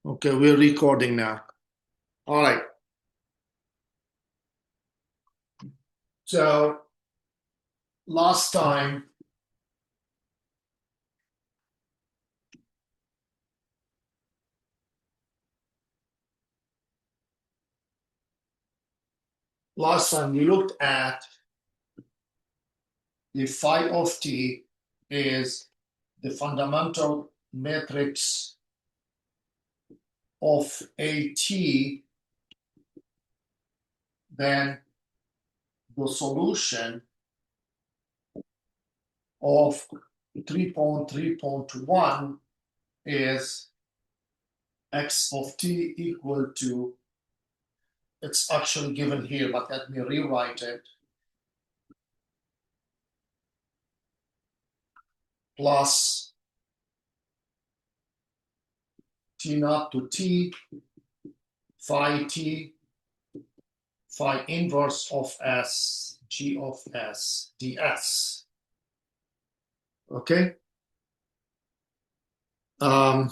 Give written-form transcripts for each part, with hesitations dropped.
Okay, we're recording now. All right. So last time we looked at the phi of t is the fundamental matrix of a t, then the solution of 3.3.1 is x of t equal to, it's actually given here, but let me rewrite it, plus t naught to t phi t phi inverse of s g of s ds. Okay. Um,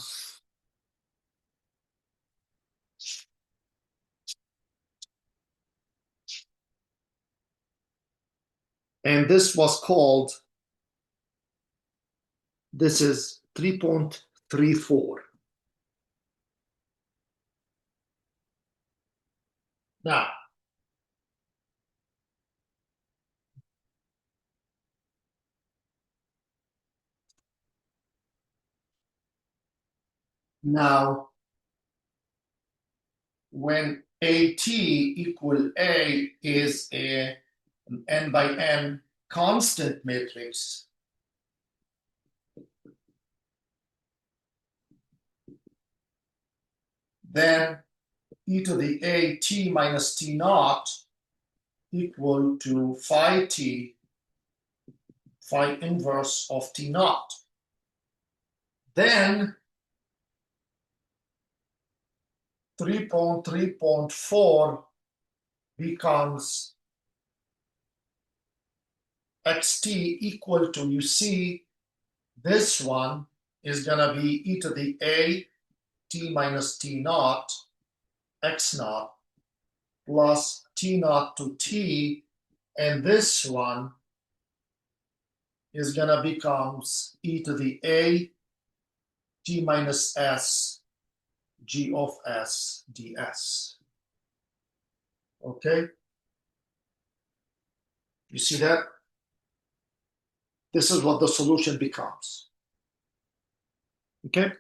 and this was called, this is 3.34. Now, when AT equal A is an n by n constant matrix, then e to the AT minus T naught equal to phi T, phi inverse of T naught. Then 3.3.4 becomes xt equal to, you see, this one is going to be e to the a t minus t naught x naught plus t naught to t, and this one is going to becomes e to the a t minus s g of s ds. Okay? You see that? This is what the solution becomes. Okay?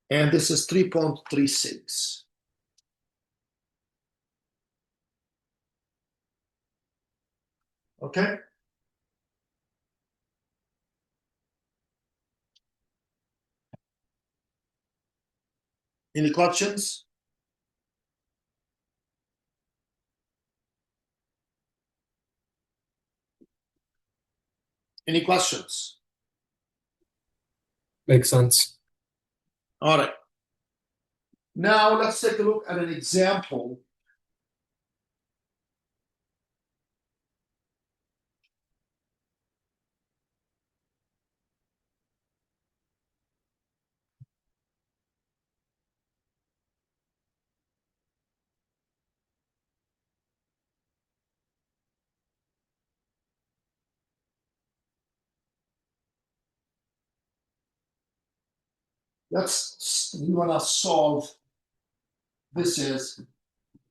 And this is 3.36. Okay? Any questions? Any questions? Makes sense. All right. Now let's take a look at an example. We want to solve, this is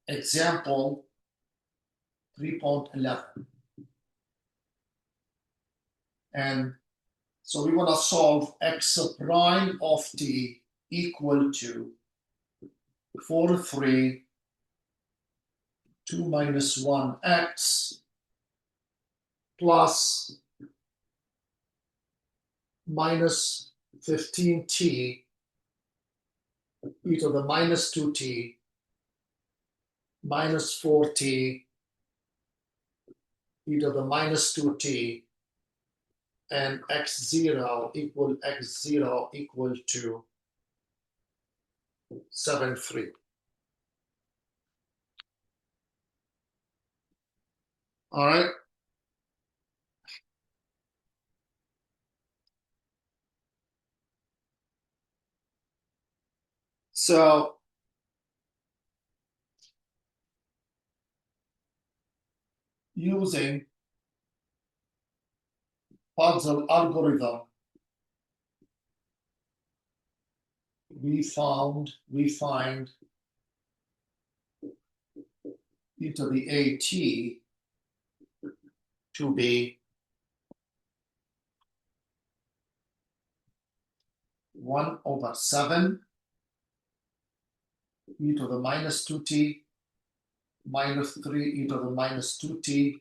example 3.11. And so we want to solve x prime of t equal to 4, 3, 2 minus 1x plus minus 15t e to the minus 2t minus 4t e to the minus 2t and x0 equal to 7, 3. All right. So using puzzle algorithm, we find e to the at to be 1/7 e to the minus 2t minus 3 e to the minus 2t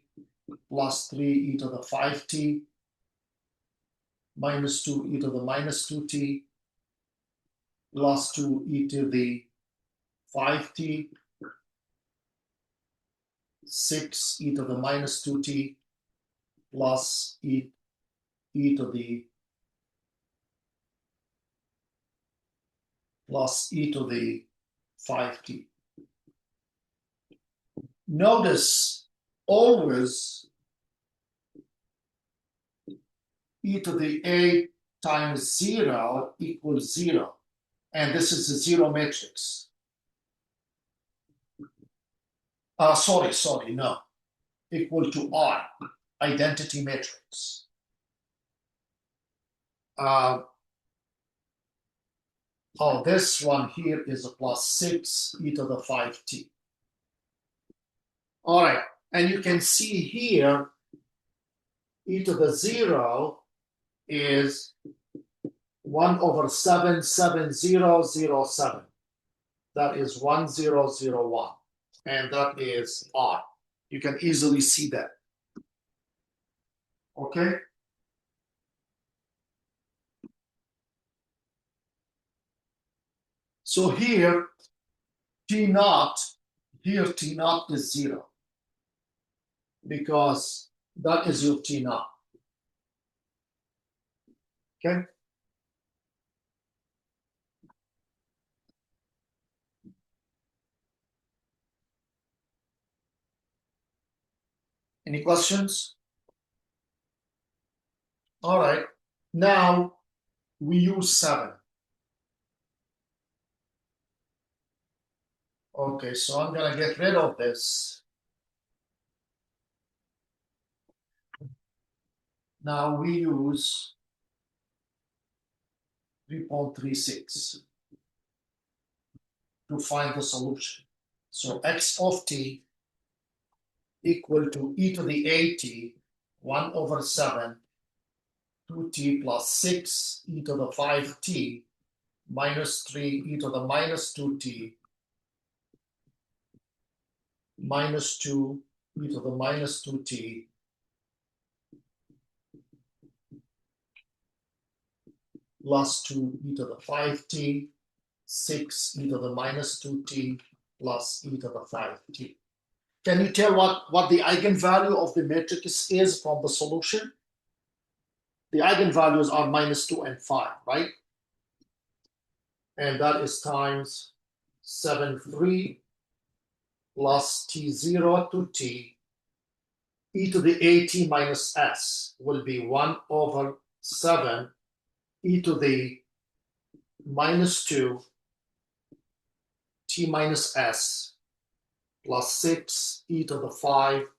plus 3 e to the 5t minus 2 e to the minus 2t plus 2 e to the 5t 6 e to the minus 2t plus e to the plus e to the 5t. Notice always e to the a times 0 equals 0. And this is a zero matrix. Sorry, no. Equal to I, identity matrix. This one here is a plus 6 e to the 5t. All right, and you can see here e to the 0 is 1/77007. That is 1001, and that is R. You can easily see that. Okay? So here, T naught is 0 because that is your T naught. Okay? Any questions? All right. Now we use 7. Okay, so I'm going to get rid of this. Now we use 3.36 to find the solution. So x of t equal to e to the at 1/7 2t plus 6 e to the 5t minus 3 e to the minus 2t minus 2 e to the minus 2t plus 2 e to the 5t 6 e to the minus 2t plus e to the 5t. Can you tell what the eigenvalue of the matrix is from the solution? The eigenvalues are -2 and 5, right? And that is times 7, 3 plus t0 to t e to the at minus s will be 1/7 e to the minus 2 t minus s plus 6 e to the 5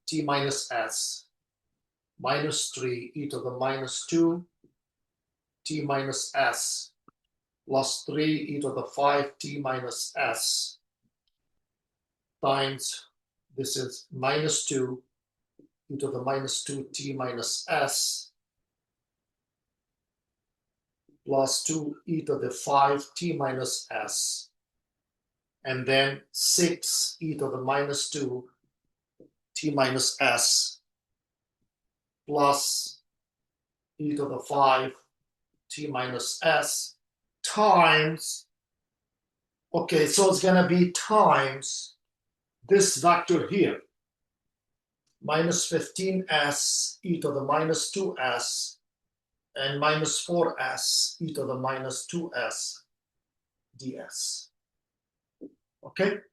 t minus s minus 3 e to the minus 2 t minus s plus 3 e to the 5 t minus s times, this is minus 2 e to the minus 2 t minus s plus 2 e to the 5 t minus s, and then 6 e to the minus 2 t minus s plus e to the 5 t minus s times, okay, so it's going to be times this vector here, minus 15s e to the minus 2s and minus 4s e to the minus 2s ds. Okay?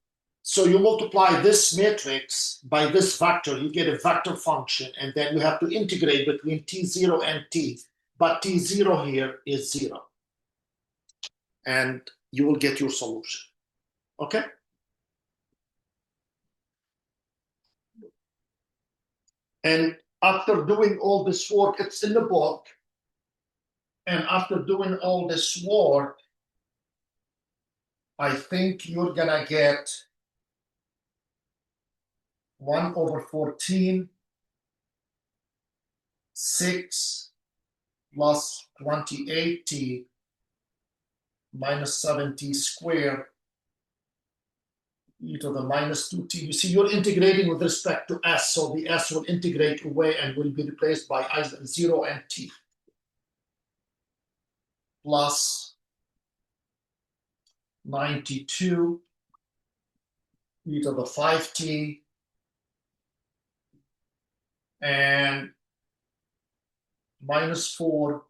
So you multiply this matrix by this vector, you get a vector function, and then you have to integrate between t0 and t, but t0 here is 0. And you will get your solution. Okay? And after doing all this work, it's in the book. And after doing all this work, I think you're going to get 1 over 14, 6 plus 28t minus 7t squared e to the minus 2t. You see, you're integrating with respect to s, so the s will integrate away and will be replaced by 0 and t. Plus 92 e to the 5t and minus 4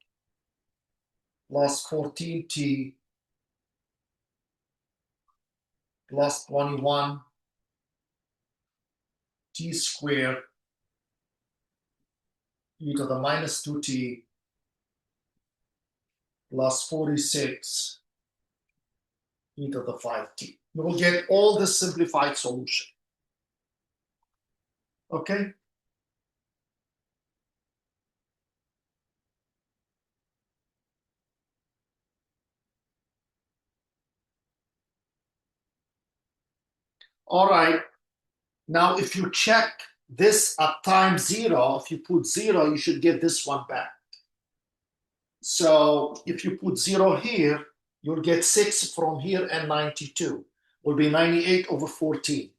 plus 14t plus 21 t squared e to the minus 2t plus 46 e to the 5t. You will get all the simplified solution. Okay? All right. Now, if you check this at time 0, if you put 0, you should get this one back. So if you put 0 here, you'll get 6 from here and 92. Will be 98 over 14.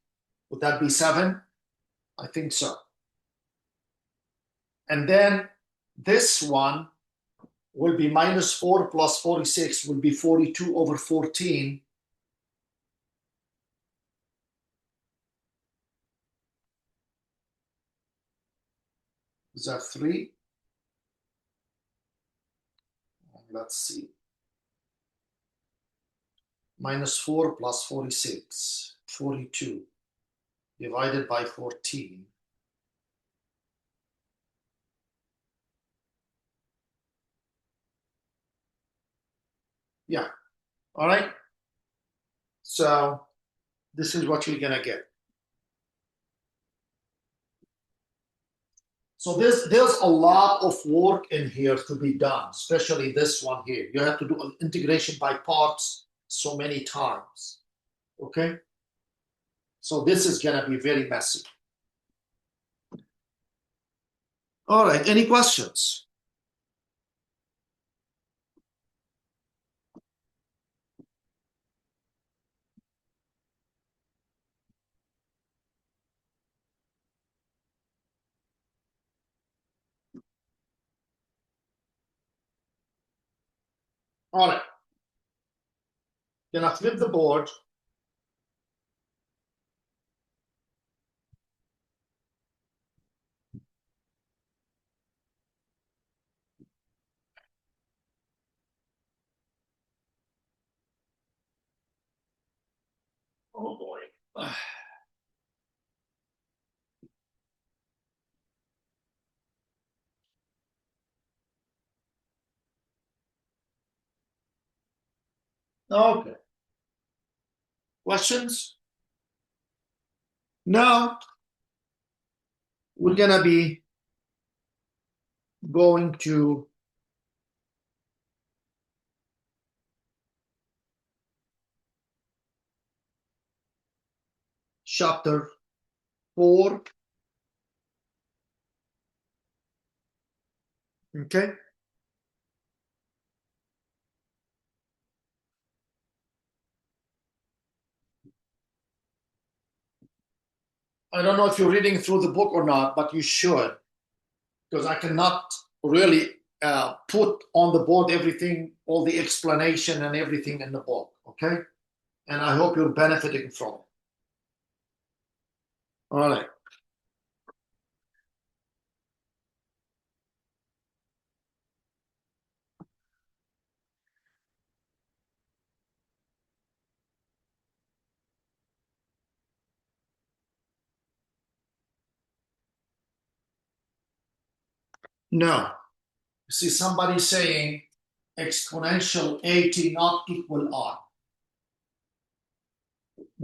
Would that be 7? I think so. And then this one will be minus 4 plus 46 will be 42 over 14. Is that 3? Let's see. Minus 4 plus 46, 42, divided by 14. Yeah. All right. So this is what you're going to get. So there's a lot of work in here to be done, especially this one here. You have to do an integration by parts so many times. Okay? So this is going to be very messy. All right. Any questions? All right. Then I flip the board. Oh boy. Okay. Questions? Now we're going to be going to chapter 4. Okay. I don't know if you're reading through the book or not, but you should, because I cannot really put on the board everything, all the explanation and everything in the book. Okay. And I hope you're benefiting from it. All right. No. See somebody saying exponential at not equal r.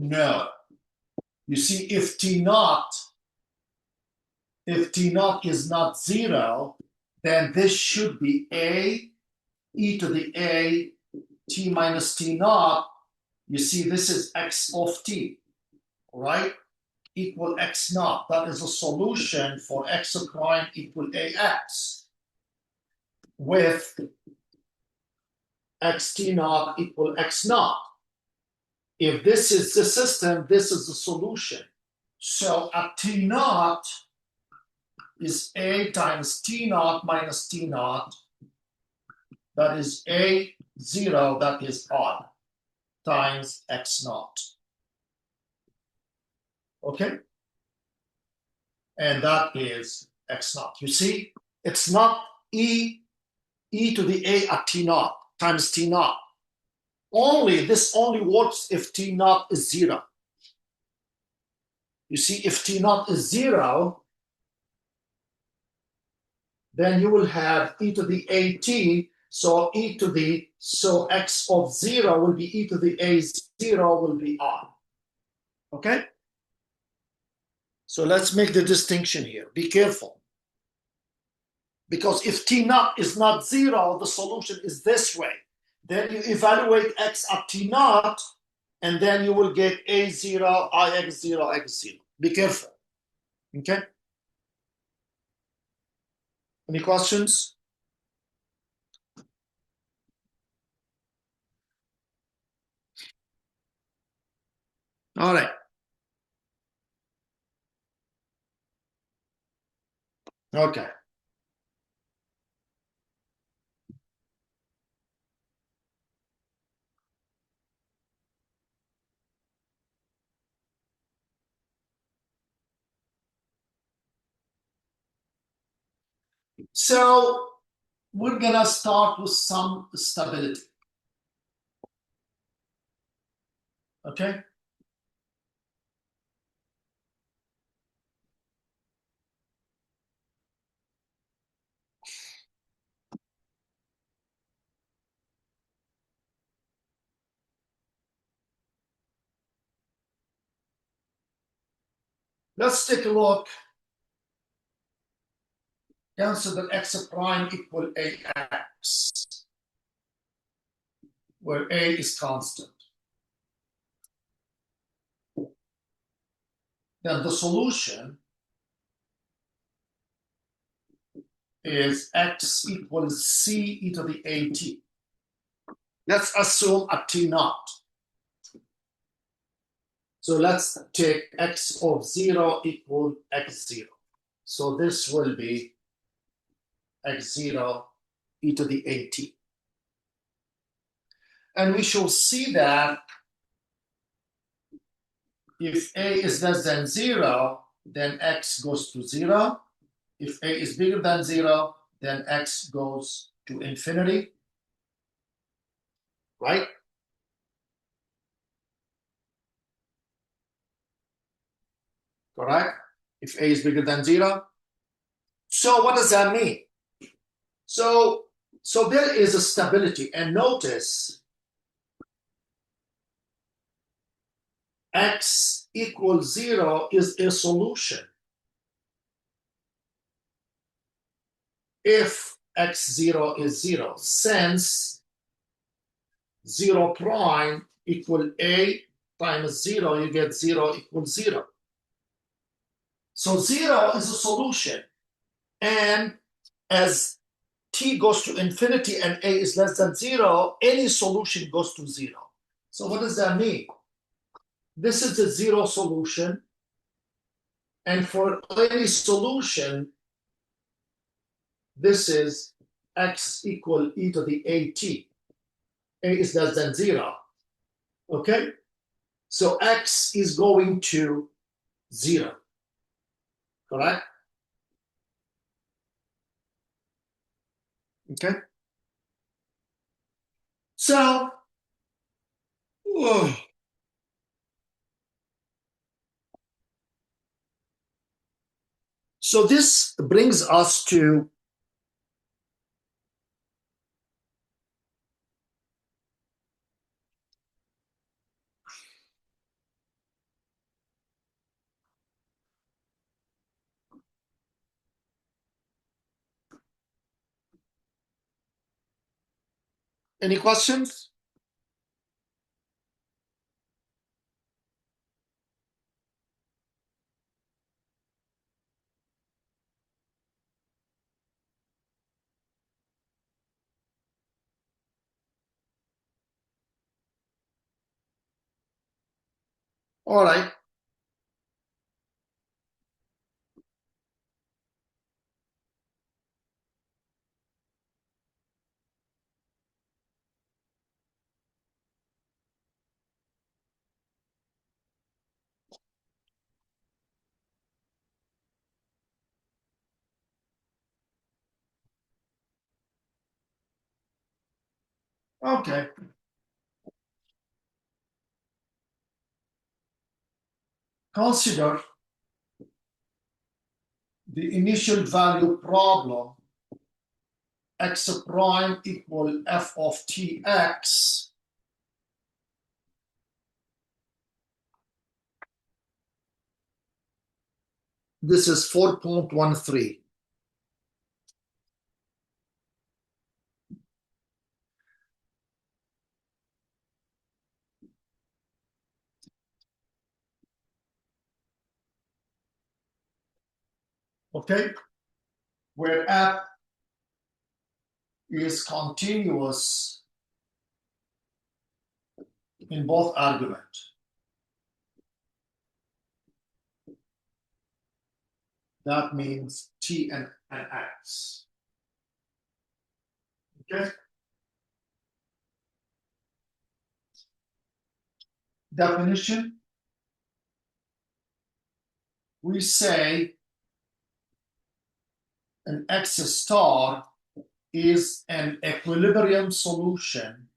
No. You see, if T naught is not 0, then this should be a e to the a t minus T naught. You see, this is x of t, right? Equal x naught. That is a solution for x prime equal ax with xt naught equal x naught. If this is the system, this is the solution. So at T naught is a times T naught minus T naught. That is a 0, that is odd, times x naught. Okay? And that is x naught. You see, it's not e to the a at T naught times T naught. This only works if T naught is 0. You see, if T naught is 0, then you will have e to the at, so x of 0 will be e to the a0 will be odd. Okay? So let's make the distinction here. Be careful. Because if T naught is not 0, the solution is this way. Then you evaluate x at T naught, and then you will get a0, ix0, x0. Be careful. Okay? Any questions? All right. Okay. So we're going to start with some stability. Okay? Let's take a look. Consider x prime equal ax, where a is constant. Then the solution is x equals c e to the at. Let's assume a t naught. So let's take x of 0 equal x0. So this will be x0 e to the at. And we shall see that if a is less than 0, then x goes to 0. If a is bigger than 0, then x goes to infinity. Right? Correct? If a is bigger than 0. So what does that mean? So there is a stability. And notice x equals 0 is a solution if x0 is 0, since 0 prime equal a times 0, you get 0 equals 0. So 0 is a solution. And as t goes to infinity and a is less than 0, any solution goes to 0. So what does that mean? This is a 0 solution. And for any solution, this is x equal e to the at. A is less than 0. Okay? So x is going to 0. Correct? Okay? So, so this brings us to Any questions? All right. Okay. Consider the initial value problem x prime equal f of tx. This is 4.13. Okay, where f is continuous in both arguments. That means t and x. Okay. Definition, we say an x star is an equilibrium solution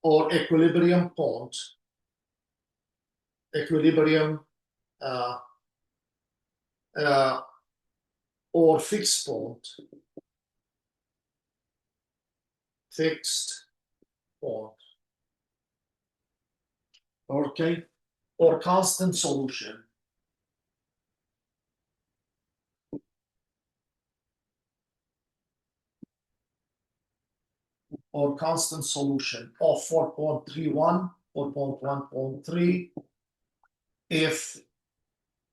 or equilibrium point, equilibrium uh, uh, or fixed point, okay, or constant solution. Or constant solution of 4.31, 4.1.3 if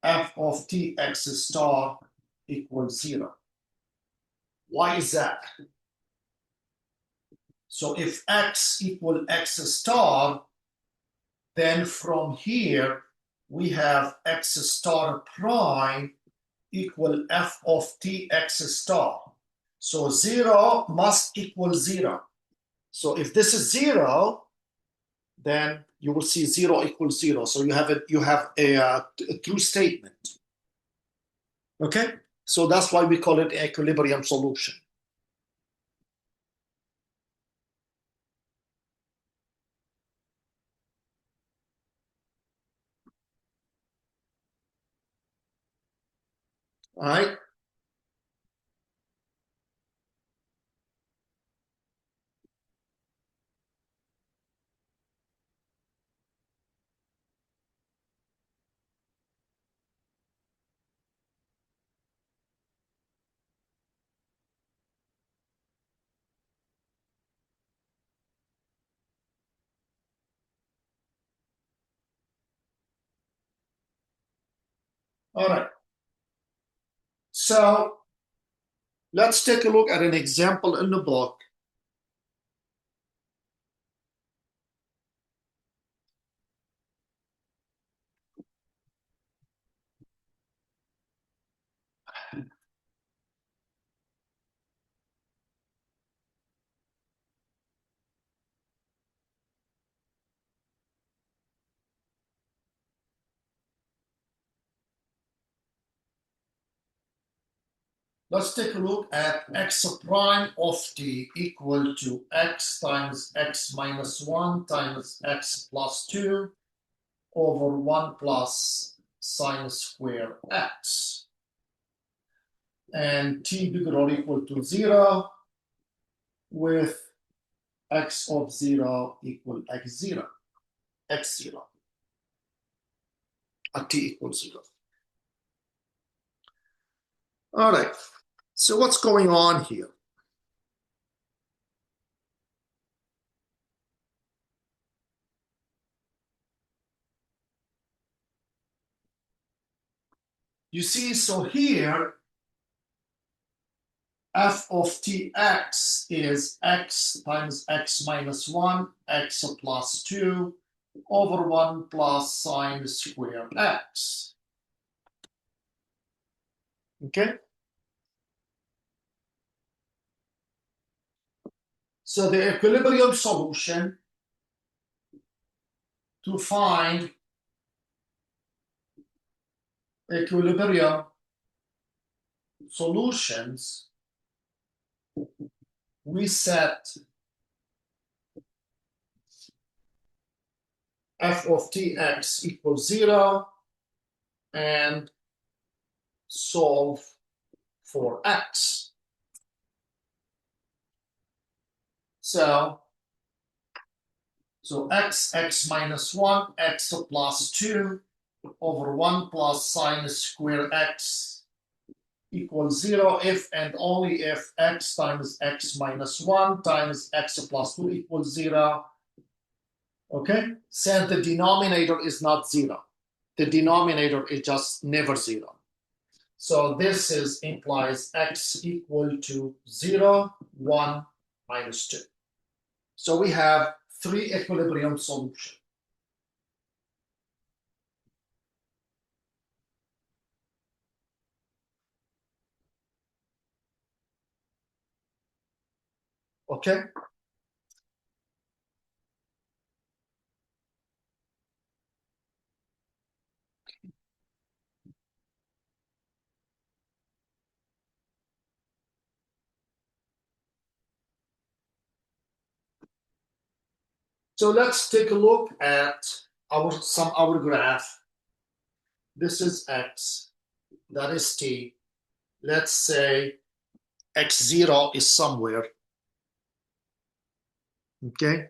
f of tx star equals 0. Why is that? So if x equal x star, then from here we have x star prime equal f of tx star. So 0 must equal 0. So if this is 0, then you will see 0 equals 0. So you have a true statement. Okay? So that's why we call it equilibrium solution. All right? All right. So let's take a look at an example in the book. Let's take a look at x prime of t equal to x times x minus 1 times x plus 2 over 1 plus sine square x. And t bigger or equal to 0 with x of 0 equal x0, x0. at t equals 0. All right, so what's going on here? You see, so here, f of tx is x times x minus 1, x plus 2, over 1 plus sine square x. Okay? So the equilibrium solution to find equilibrium solutions, we set f of tx equals 0 and solve for x. So x minus 1, x plus 2, over 1 plus sine square x equals 0 if and only if x times x minus 1 times x plus 2 equals 0. Okay? Since the denominator is not 0. The denominator is just never 0. So this implies x equal to 0, 1, minus 2. So we have 3 equilibrium solutions. Okay? So let's take a look at our graph. This is x, that is t. Let's say x0 is somewhere. Okay?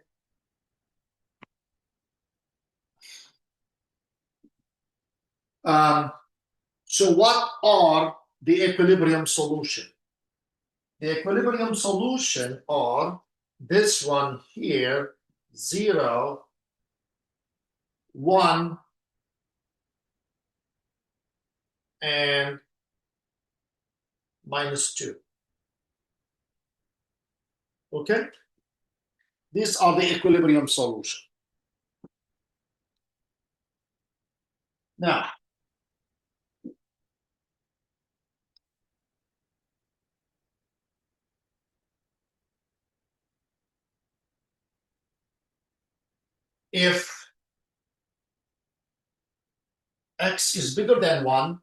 So what are the equilibrium solution? The equilibrium solution are this one here, 0, 1, and minus 2. Okay? These are the equilibrium solution. Now, if x is bigger than 1,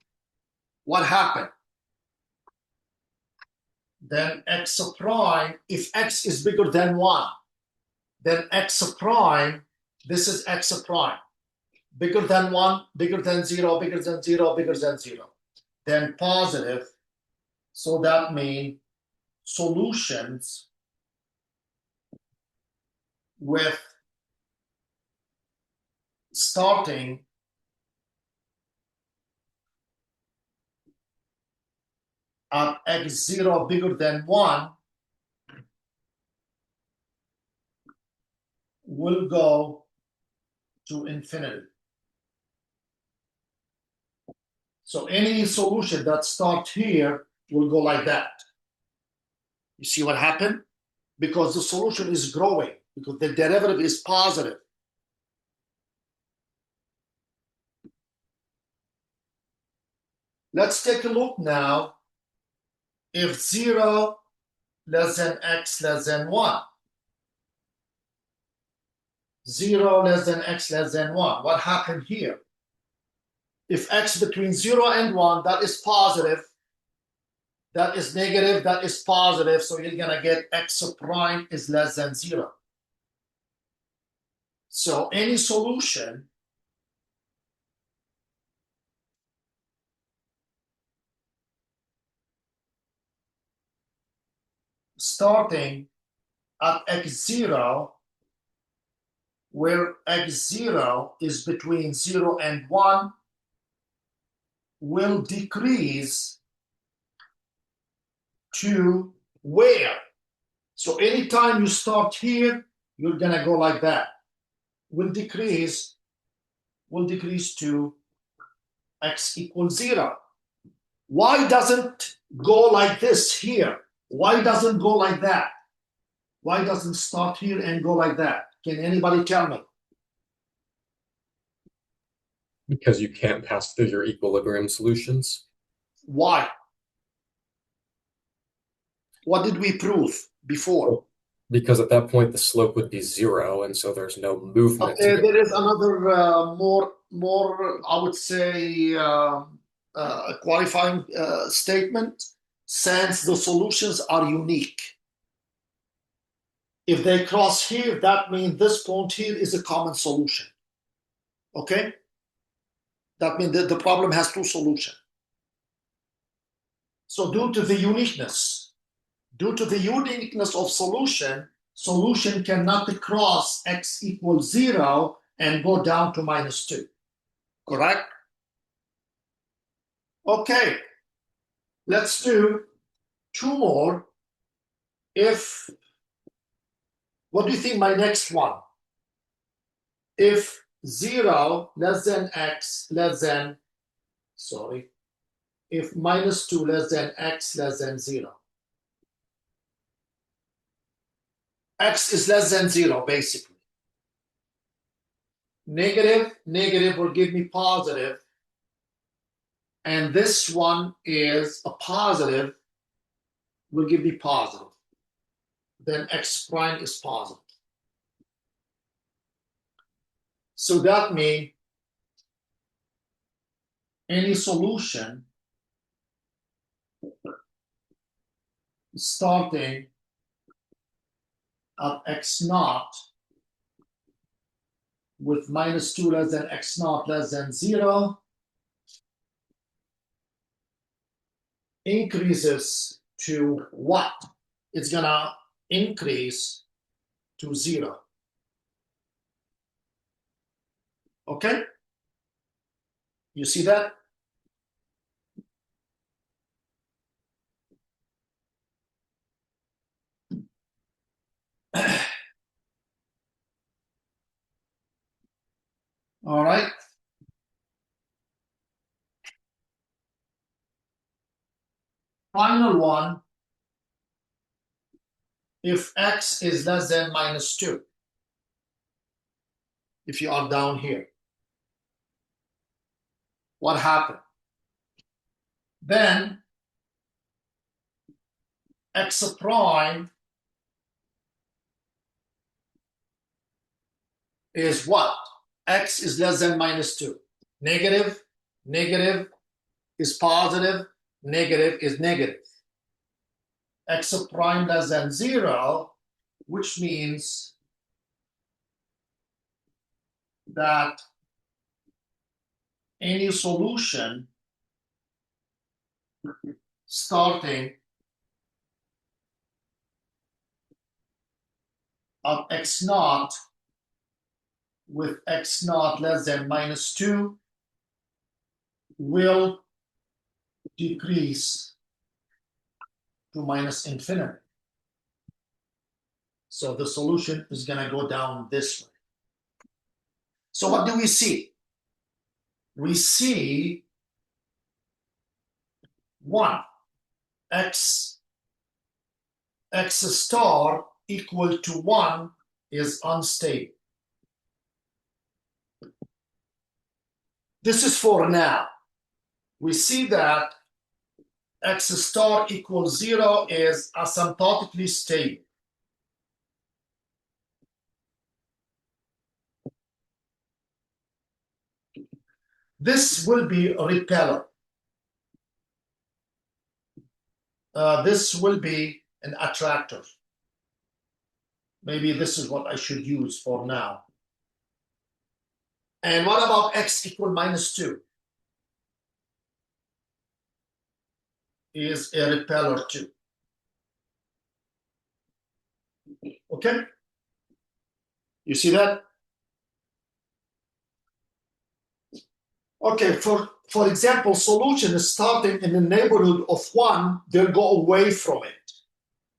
what happened? Then x prime, if x is bigger than 1, then x prime, this is x prime. Bigger than 1, bigger than 0, bigger than 0, bigger than 0. Then positive. So that means solutions with starting at x0 bigger than 1 will go to infinity. So any solution that starts here will go like that. You see what happened? Because the solution is growing, because the derivative is positive. Let's take a look now. If 0 less than x less than 1, 0 less than x less than 1, what happened here? If x between 0 and 1, that is positive, that is negative, that is positive, so you're gonna get x prime is less than 0. So any solution starting at x0, where x0 is between 0 and 1, will decrease to where? So anytime you start here, you're gonna go like that. Will decrease to x equals 0. Why doesn't go like this here? Why doesn't go like that? Why doesn't start here and go like that? Can anybody tell me? Because you can't pass through your equilibrium solutions. Why? What did we prove before? Because at that point the slope would be 0, and so there's no movement to Okay, go. there is another more I would say qualifying statement. Since the solutions are unique, if they cross here, that means this point here is a common solution. Okay, that means that the problem has two solutions. So due to the uniqueness of solution cannot cross x equals 0 and go down to -2. Correct? Okay, let's do two more. What do you think my next one? If 0 less than x less than, if -2 less than x less than 0. X is less than 0, basically. Negative will give me positive. And this one is a positive, will give me positive. Then x prime is positive. So that means any solution starting at x naught with -2 less than x naught less than 0 increases to what? It's gonna increase to 0. Okay? You see that? All right. Final one, if x is less than -2, if you are down here, what happened? Then x prime is what? X is less than -2. Negative is positive, negative is negative. X prime less than 0, which means that any solution starting at x naught with x naught less than -2 will decrease to -infinity. So the solution is going to go down this way. So what do we see? We see 1, x star equal to 1 is unstable. This is for now. We see that x star equals 0 is asymptotically stable. This will be a repeller. This will be an attractor. Maybe this is what I should use for now. And what about x equal -2? Is a repeller too. Okay? You see that? Okay, for example, solution is starting in the neighborhood of 1, they'll go away from it.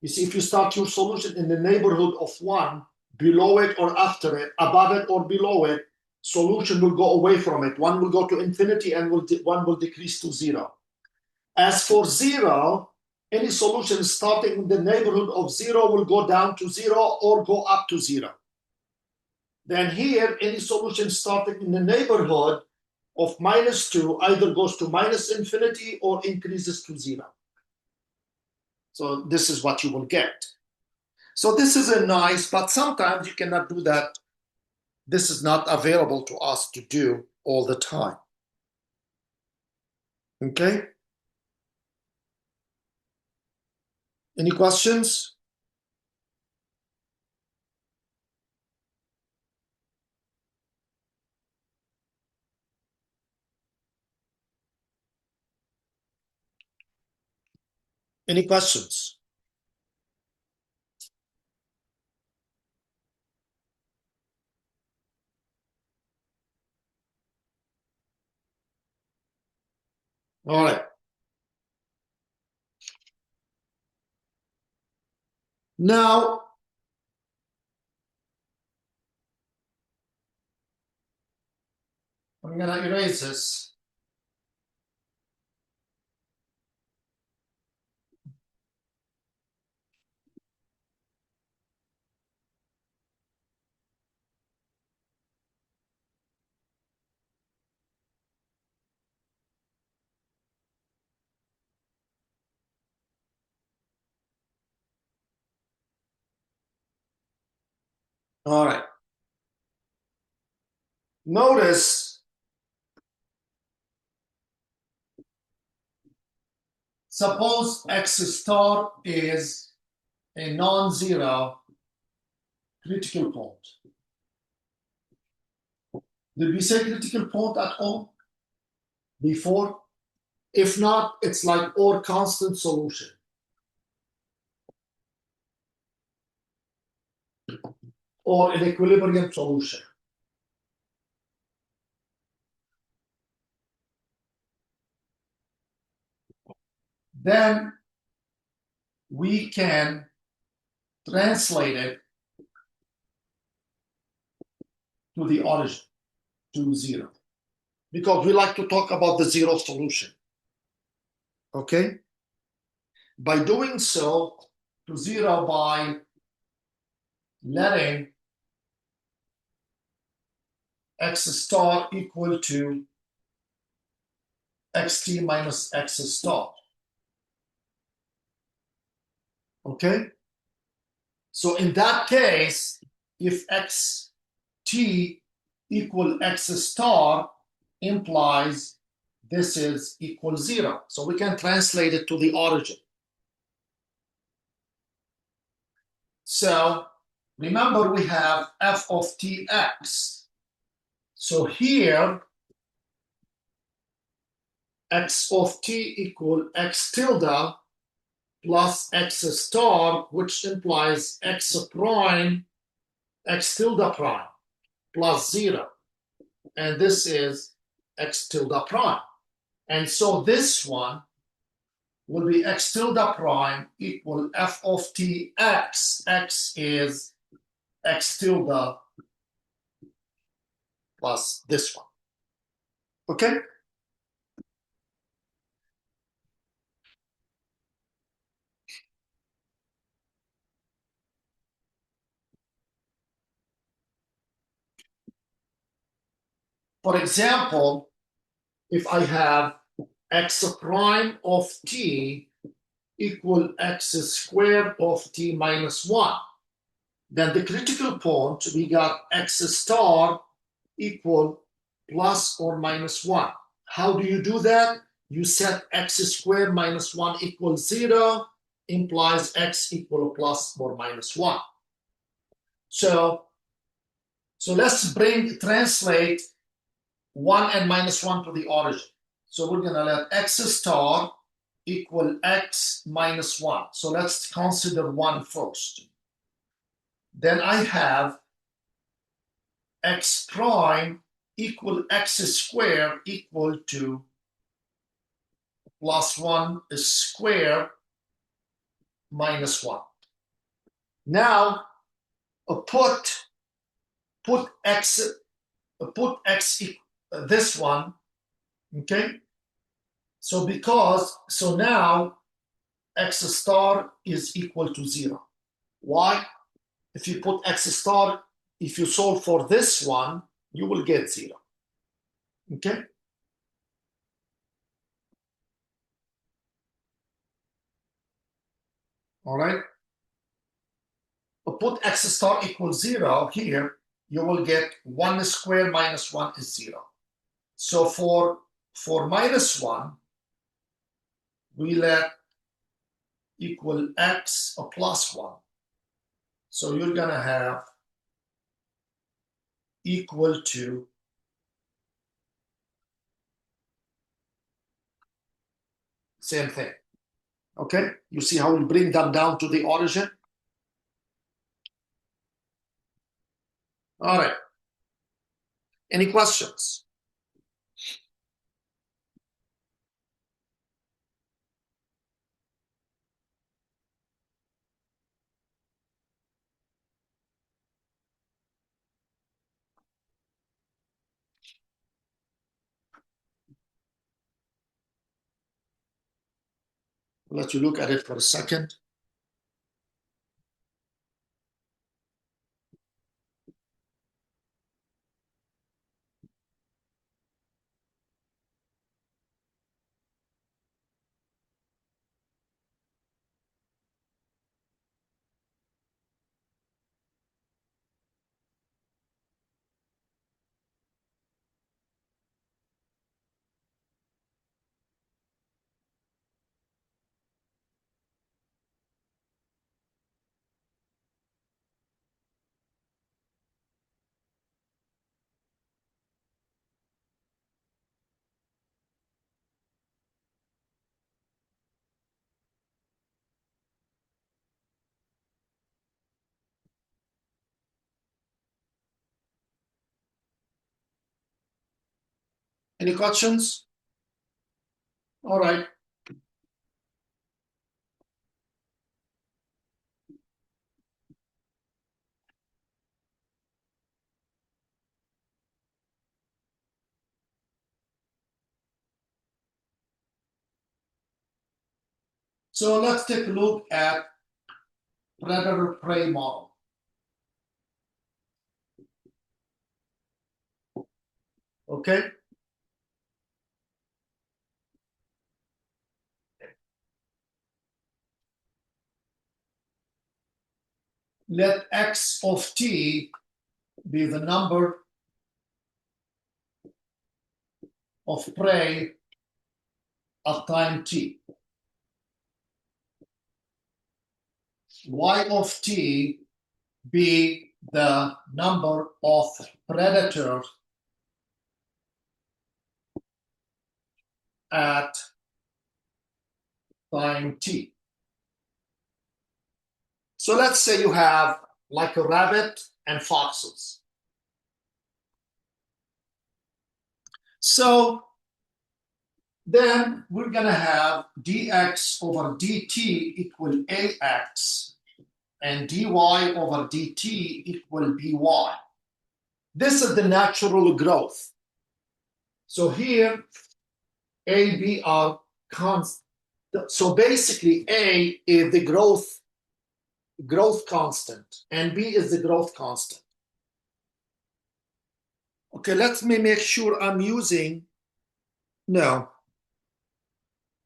You see, if you start your solution in the neighborhood of 1, below it or after it, above it or below it, solution will go away from it. 1 will go to infinity and 1 will decrease to 0. As for 0, any solution starting in the neighborhood of 0 will go down to 0 or go up to 0. Then here, any solution starting in the neighborhood of -2 either goes to minus infinity or increases to 0. So this is what you will get. So this is a nice, but sometimes you cannot do that. This is not available to us to do all the time. Okay? Any questions? Any questions? All right. Now, I'm going to erase this. All right. Notice, suppose X star is a non-zero critical point. Did we say critical point at all before? If not, it's like or constant solution. Or an equilibrium solution. Then we can translate it to the origin, to 0. Because we like to talk about the 0 solution. Okay? By doing so, to 0 by letting X star equal to xt minus X star. Okay? So in that case, if xt equal X star implies this is equal 0. So we can translate it to the origin. So remember we have f of tx. So here, x of t equal x tilde plus x star, which implies x prime, x tilde prime, plus 0. And this is x tilde prime. And so this one will be x tilde prime equal f of t x. X is x tilde plus this one. Okay? For example, if I have x prime of t equal x squared of t minus 1, then the critical point, we got x star equal plus or minus 1. How do you do that? You set x squared minus 1 equals 0, implies x equal plus or minus 1. So let's translate 1 and minus 1 to the origin. So we're going to let x star equal x minus 1. So let's consider 1 first. Then I have x prime equal x squared equal to plus 1 is square minus 1. Now put x this one, okay? So now x star is equal to 0. Why? If you put x star, if you solve for this one, you will get 0. Okay? All right? Put x star equals 0 here, you will get 1 squared minus 1 is 0. So for minus 1, we let equal x plus 1. So you're going to have equal to same thing. Okay? You see how we bring them down to the origin? All right. Any questions? I'll let you look at it for a second. Any questions? All right. So let's take a look at predator-prey model. Okay? Let x of t be the number of prey at time t. Y of t be the number of predators at time t. So let's say you have like a rabbit and foxes. So then we're going to have dx over dt equal ax and dy over dt equal by. This is the natural growth. So here, a, b are constant. So basically, a is the growth constant, and b is the growth constant. Okay, let me make sure I'm using, no.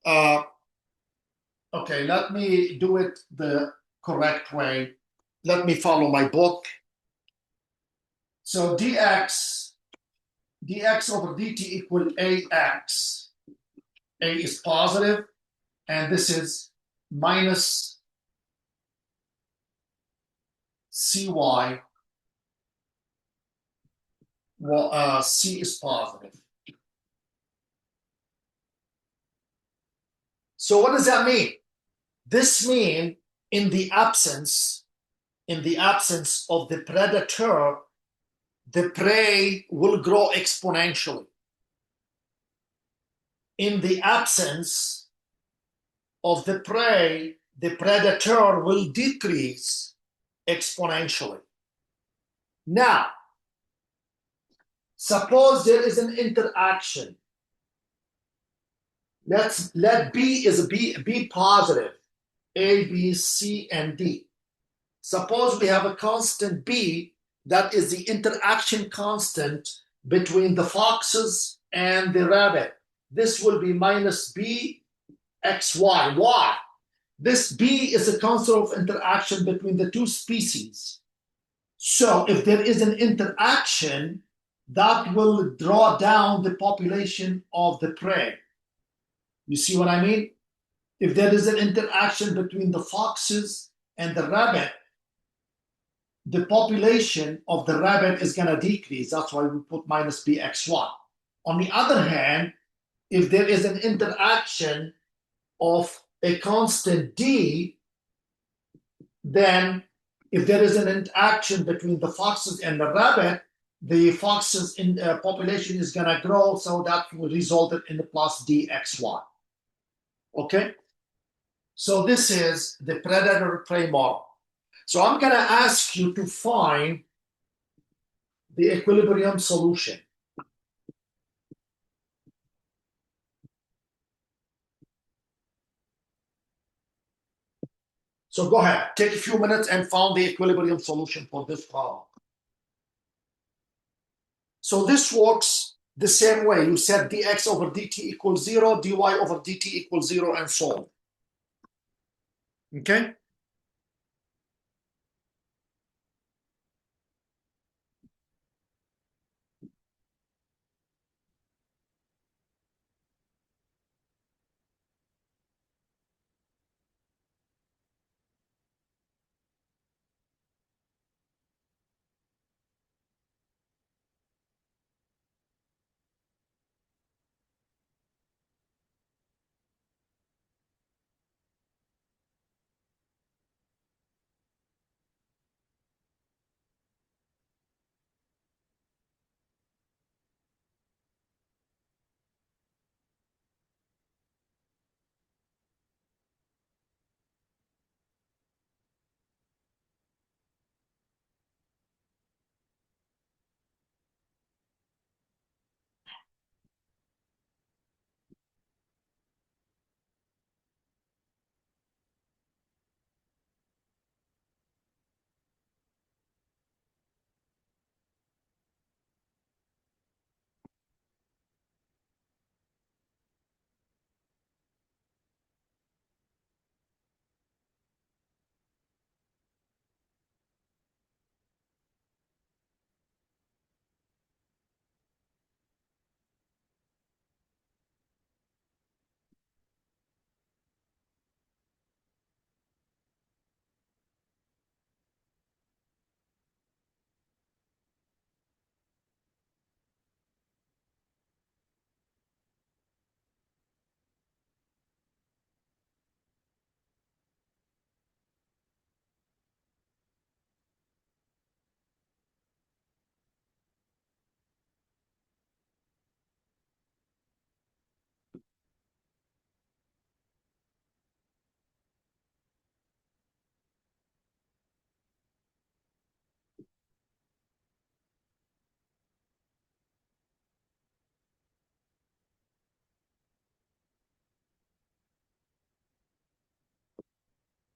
Okay, let me do it the correct way. Let me follow my book. So dx over dt equal ax. A is positive, and this is minus cy. Well, c is positive. So what does that mean? This means in the absence of the predator, the prey will grow exponentially. In the absence of the prey, the predator will decrease exponentially. Now, suppose there is an interaction. Let B is B positive, A, B, C, and D. Suppose we have a constant B that is the interaction constant between the foxes and the rabbit. This will be minus B xy. Why? This B is a constant of interaction between the two species. So if there is an interaction, that will draw down the population of the prey. You see what I mean? If there is an interaction between the foxes and the rabbit, the population of the rabbit is going to decrease. That's why we put minus bx1. On the other hand, if there is an interaction of a constant d, then if there is an interaction between the foxes and the rabbit, the foxes in population is going to grow, so that will result in the plus dxy. Okay? So this is the predator-prey model. So I'm going to ask you to find the equilibrium solution. So go ahead, take a few minutes and find the equilibrium solution for this problem. So this works the same way. You set dx over dt equals 0, dy over dt equals 0, and so on. Okay?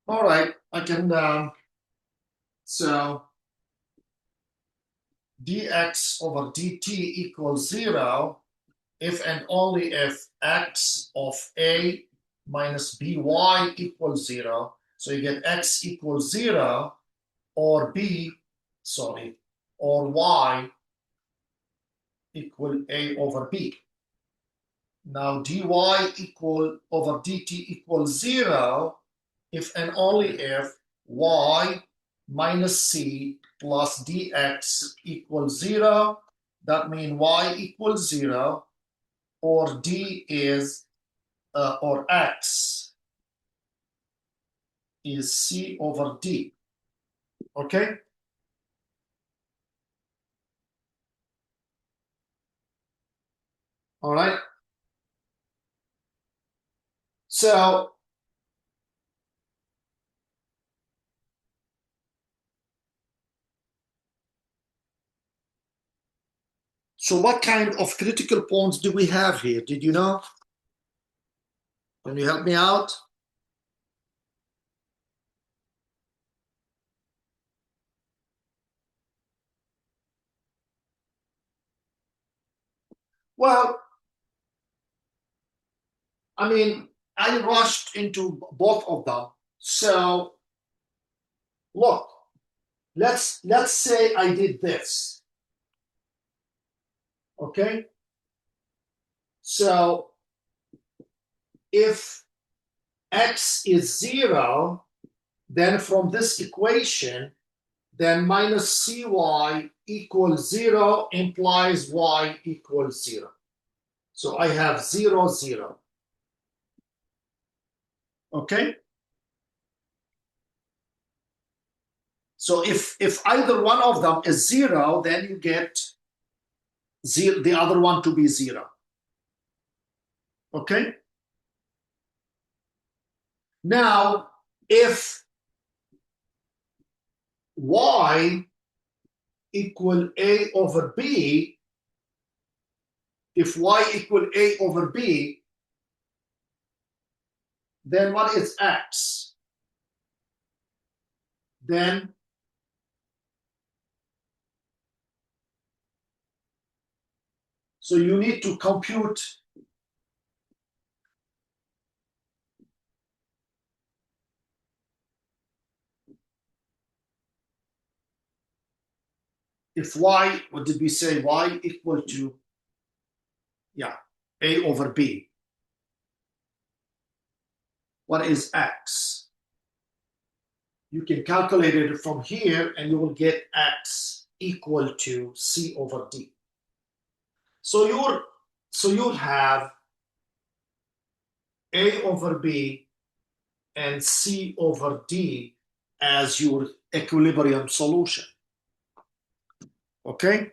All right, I can, so dx over dt equals 0 if and only if x of a minus by equals 0. So you get x equals 0 or or y equal a over b. Now dy equal over dt equals 0 if and only if y minus c plus dx equals 0. That means y equals 0 or d is or x is c over d. Okay? All right. So So what kind of critical points do we have here? Did you know? Can you help me out? Well, I mean, I rushed into both of them. So look, let's say I did this. Okay? So if x is 0, then from this equation, then minus cy equals 0 implies y equals 0. So I have 0, 0. Okay? So if either one of them is 0, then you get the other one to be 0. Okay? Now, if y equal a over b, if y equal a over b, then what is x? Then so you need to compute if y, what did we say? Y equal to, yeah, a over b. What is x? You can calculate it from here and you will get x equal to c over d. So you'll have a over b and c over d as your equilibrium solution. Okay?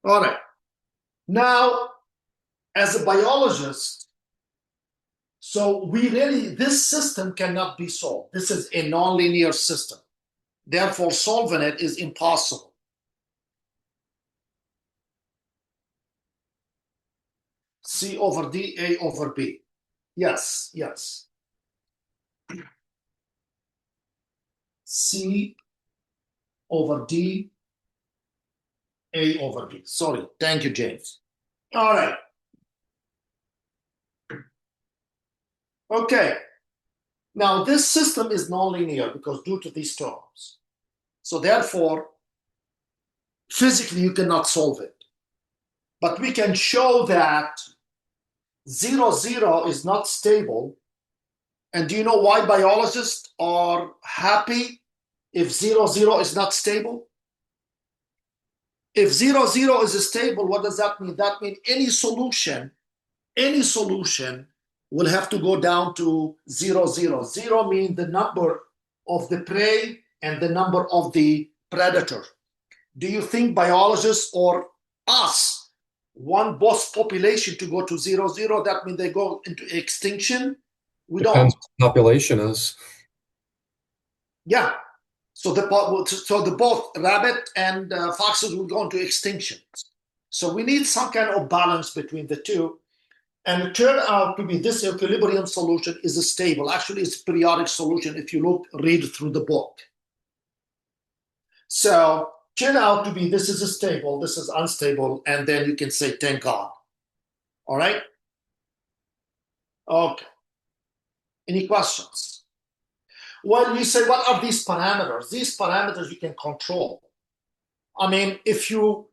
All right. Now, as a biologist, so this system cannot be solved. This is a nonlinear system. Therefore, solving it is impossible. C over D, A over B. Yes, yes. C over D, A over B. Sorry. Thank you, James. All right. Okay. Now, this system is nonlinear because due to these terms. So therefore, physically, you cannot solve it. But we can show that 0, 0 is not stable. And do you know why biologists are happy if 0, 0 is not stable? If 0, 0 is stable, what does that mean? That means any solution will have to go down to 0, 0. 0 means the number of the prey and the number of the predator. Do you think biologists or us want both population to go to 0, 0? That means they go into extinction? We Depends don't. what the population is. Yeah. So the both rabbit and foxes will go into extinction. So we need some kind of balance between the two. And it turned out to be this equilibrium solution is stable. Actually, it's a periodic solution if you read through the book. So turned out to be this is stable, this is unstable, and then you can say thank God. All right? Okay. Any questions? Well, you say, what are these parameters? These parameters you can control. I mean, if you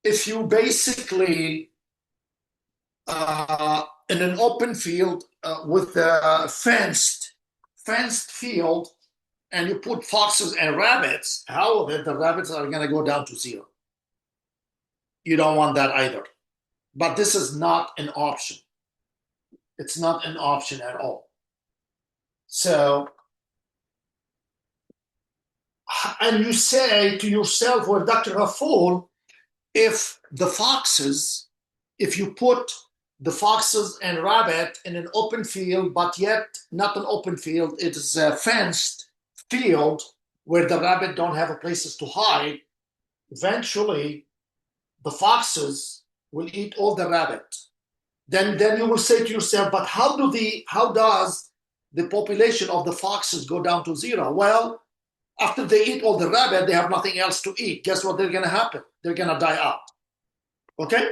basically in an open field with a fenced field, and you put foxes and rabbits, however, the rabbits are going to go down to 0. You don't want that either. But this is not an option. It's not an option at all. So and you say to yourself, well, Dr. Raful, if you put the foxes and rabbit in an open field, but yet not an open field, it is a fenced field where the rabbit don't have a places to hide, eventually the foxes will eat all the rabbit. Then you will say to yourself, but how does the population of the foxes go down to zero? Well, after they eat all the rabbit, they have nothing else to eat. Guess what they're going to happen? They're going to die out. Okay?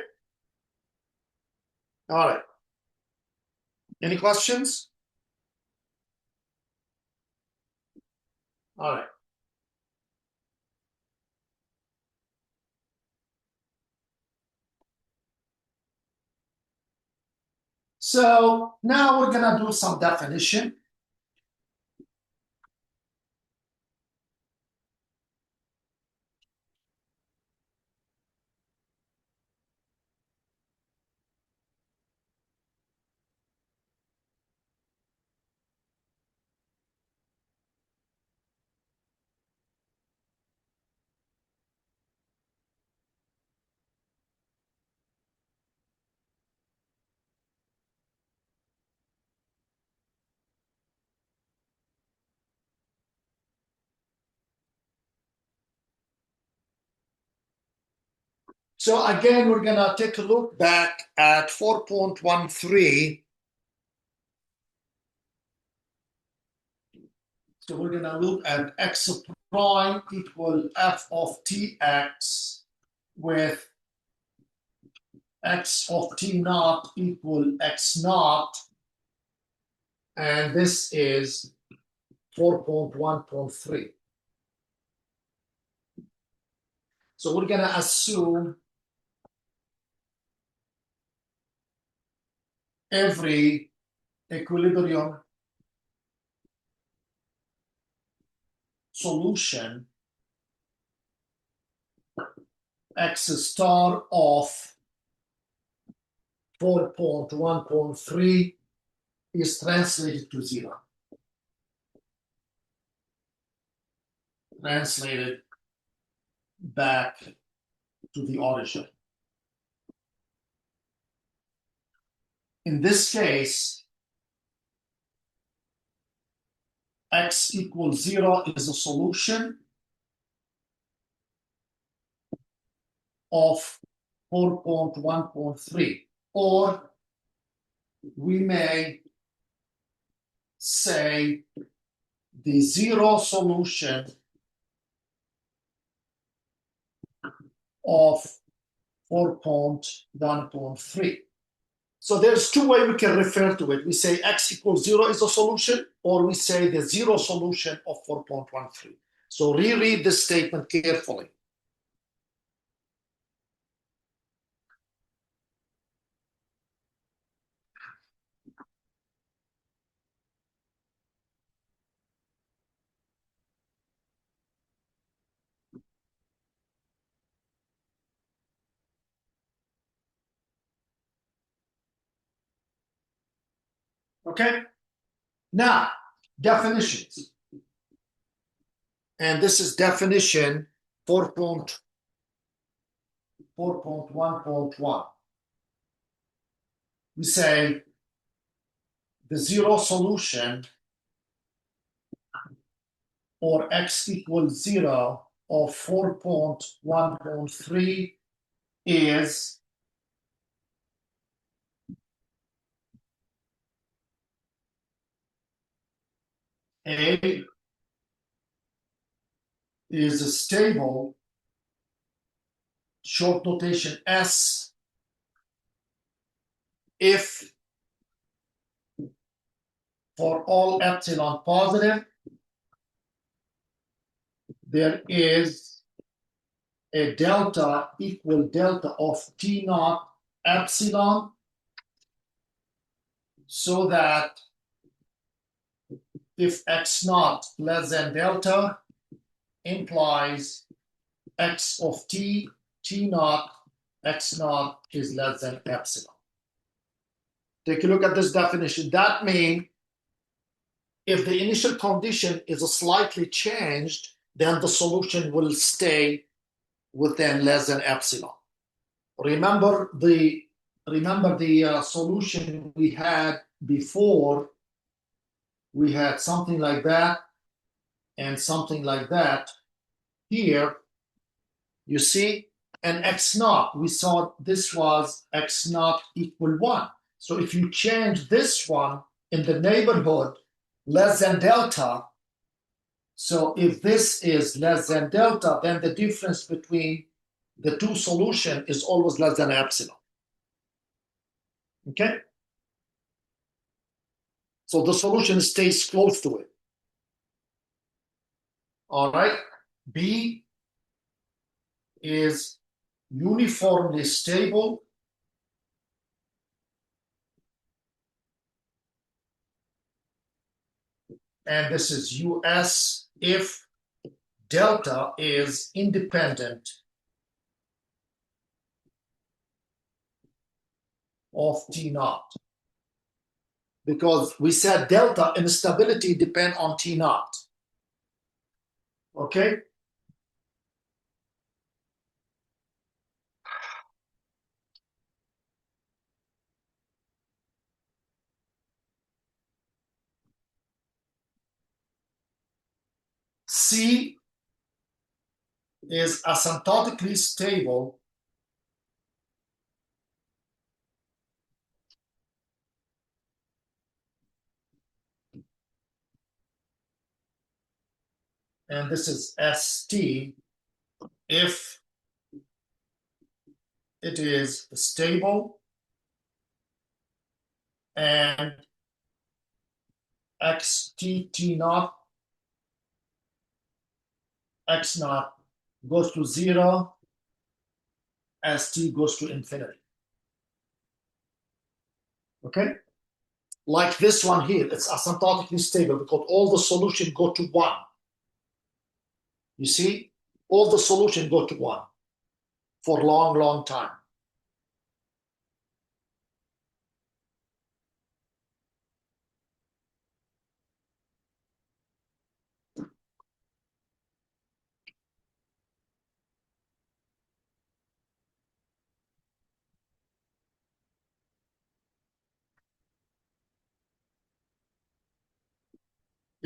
All right. Any questions? All right. So now we're going to do some definition. So again, we're going to take a look back at 4.13. So we're going to look at x prime equal f of tx with x of t naught equal x naught. And this is 4.1.3. So we're going to assume every equilibrium solution x star of 4.1.3 is translated to zero. Translated back to the origin. In this case, x equals 0 is a solution of 4.1.3, or we may say the zero solution of 4.1.3. So there's two ways we can refer to it. We say x equals 0 is a solution, or we say the zero solution of 4.13. So reread this statement carefully. Okay? Now, definitions. And this is definition 4.1.1. We say the zero solution, or x equals 0 of 4.1.3 is A is a stable, short notation S, if for all epsilon positive, there is a delta equal delta of T naught epsilon, so that if x naught less than delta implies x of t, t naught, x naught is less than epsilon. Take a look at this definition. That means if the initial condition is slightly changed, then the solution will stay within less than epsilon. Remember the solution we had before. We had something like that and something like that. Here, you see, and x naught, we saw this was x naught equal 1. So if you change this one in the neighborhood less than delta, so if this is less than delta, then the difference between the two solutions is always less than epsilon. Okay? So the solution stays close to it. All right? B is uniformly stable. And this is US if delta is independent of T naught. Because we said delta instability depend on T naught. Okay? C is asymptotically stable and this is ST if it is stable and XT naught X naught goes to 0, ST goes to infinity. Okay? Like this one here, it's asymptotically stable because all the solutions go to 1. You see? All the solutions go to 1 for a long, long time.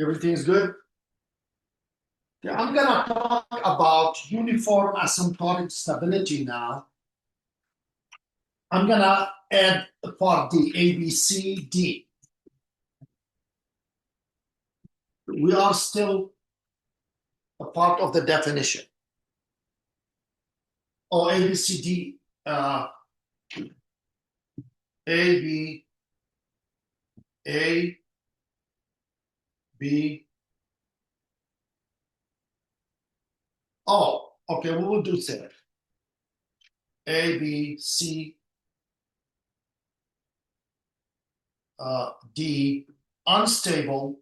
Everything is good? Okay, I'm going to talk about uniform asymptotic stability now. I'm going to add part D, A, B, C, D. We are still a part of the definition. Oh, A, B, C, D. A, B, A, B. Oh, okay, we will do that. A, B, C, D, unstable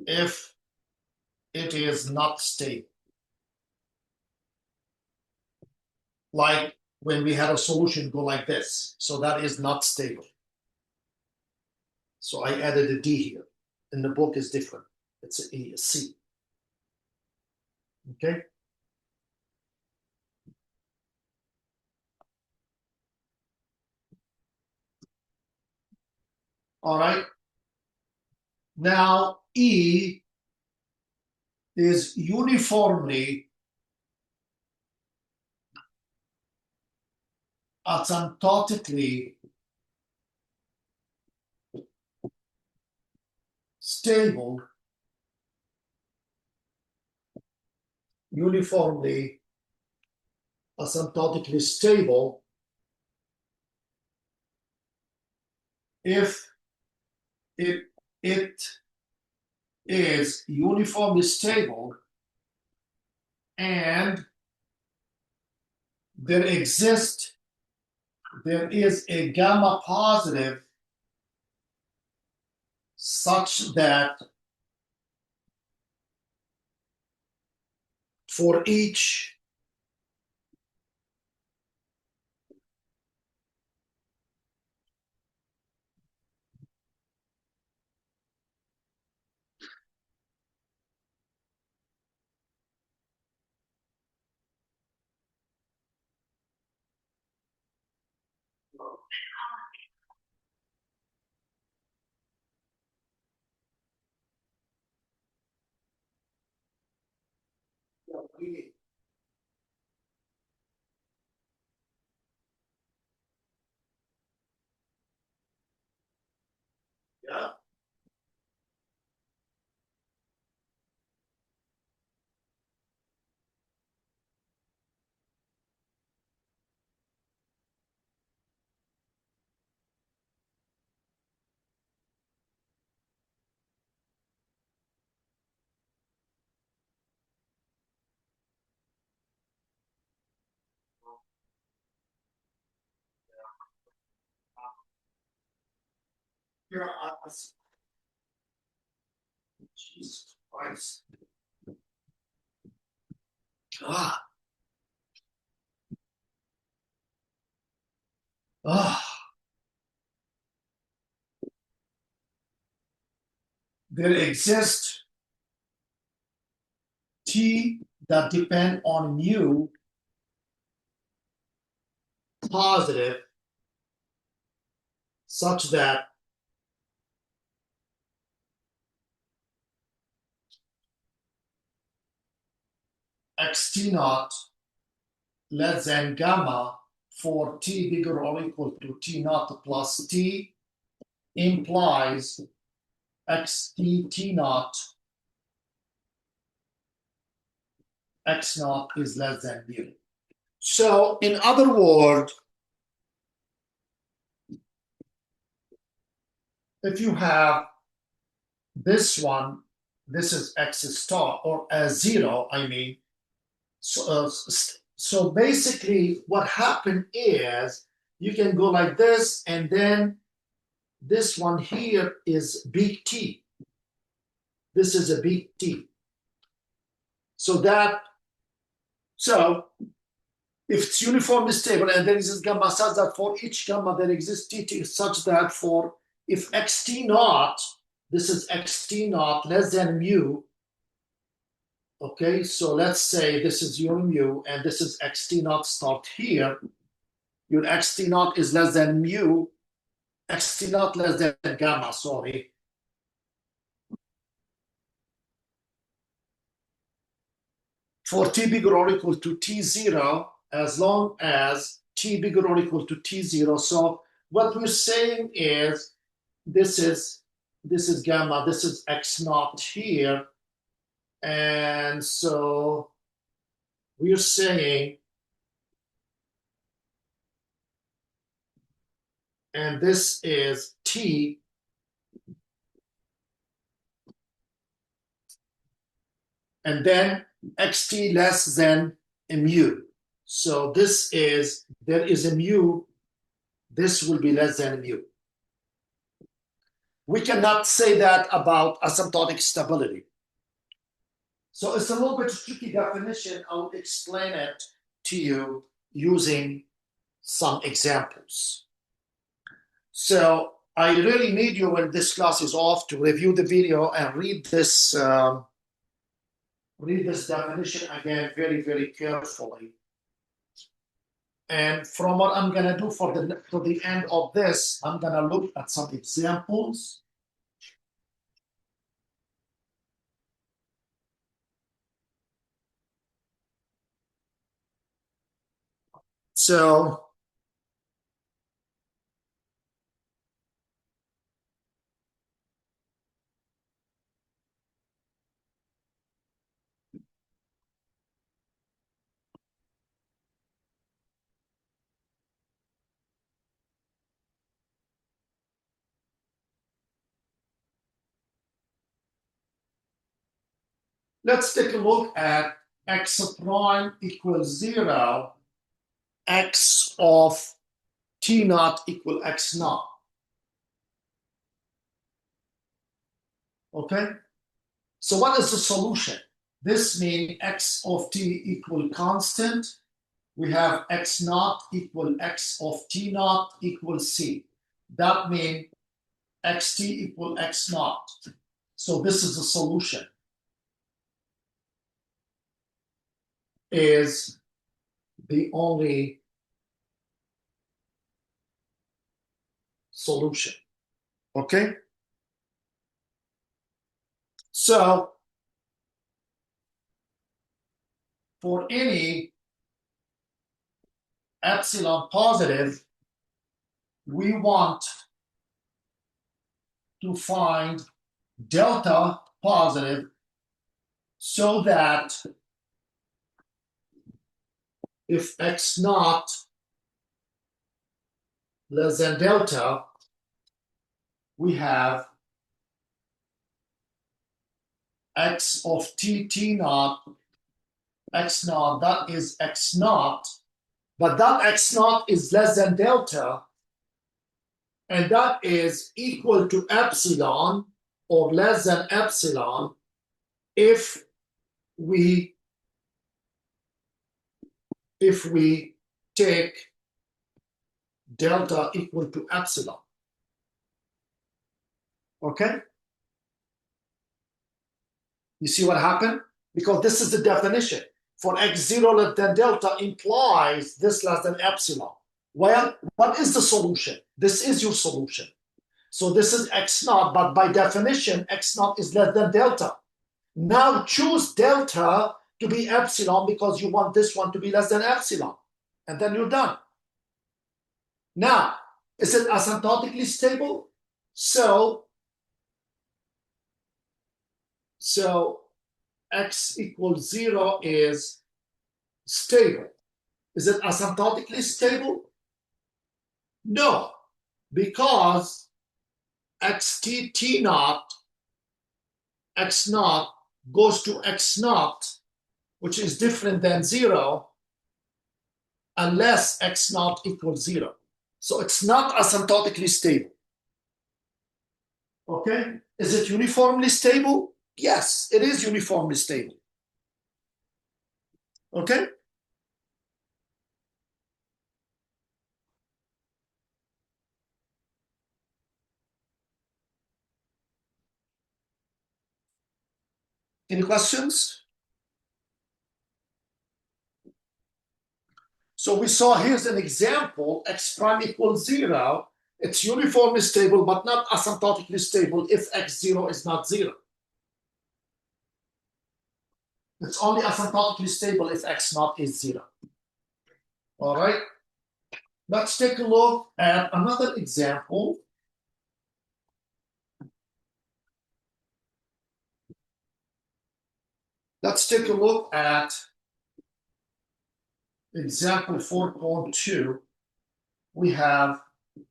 if it is not stable. Like when we had a solution go like this. So that is not stable. So I added a D here. In the book is different. It's a C. Okay? All right. Now, E is uniformly asymptotically stable, uniformly asymptotically stable if it is uniformly stable and there is a gamma positive such that for each Yeah. Here, Jesus Christ. Ah. Ah. There exists T that depend on mu positive such that xt naught less than gamma for t bigger or equal to t naught plus t implies xt t naught x naught is less than mu. So in other words, if you have this one, this is x star or a zero, I mean. So basically what happened is you can go like this, and then this one here is big T. This is a big T. So if it's uniformly stable and there exists gamma such that for each gamma there exists T such that for if xt naught, this is xt naught less than mu. Okay, so let's say this is your mu and this is xt naught start here. Your xt naught is less than mu, xt naught less than gamma, sorry. For t bigger or equal to t0, as long as t bigger or equal to t0. So what we're saying is this is gamma, this is x naught here. And so we're saying, and this is t, and then xt less than a mu. So this is, there is a mu, this will be less than a mu. We cannot say that about asymptotic stability. So it's a little bit tricky definition. I'll explain it to you using some examples. So I really need you when this class is off to review the video and read this definition again very, very carefully. And from what I'm gonna do for the end of this, I'm gonna look at some examples. So let's take a look at x prime equals 0, x of t naught equal x naught. Okay? So what is the solution? This means x of t equal constant. We have x naught equal x of t naught equal c. That means xt equal x naught. So this is the solution. Is the only solution. Okay? So, for any epsilon positive, we want to find delta positive so that if x naught less than delta, we have x of t naught, x naught, that is x naught, but that x naught is less than delta, and that is equal to epsilon or less than epsilon if we take delta equal to epsilon. Okay? You see what happened? Because this is the definition. For x0 less than delta implies this less than epsilon. Well, what is the solution? This is your solution. So this is x naught, but by definition, x naught is less than delta. Now choose delta to be epsilon because you want this one to be less than epsilon. And then you're done. Now, is it asymptotically stable? So x equals 0 is stable. Is it asymptotically stable? No, because t naught, x naught goes to x naught, which is different than 0, unless x naught equals 0. So it's not asymptotically stable. Okay? Is it uniformly stable? Yes, it is uniformly stable. Okay? Any questions? So we saw here's an example, x prime equals 0. It's uniformly stable, but not asymptotically stable if x0 is not 0. It's only asymptotically stable if x naught is 0. All right. Let's take a look at another example. Let's take a look at example 4.2. We have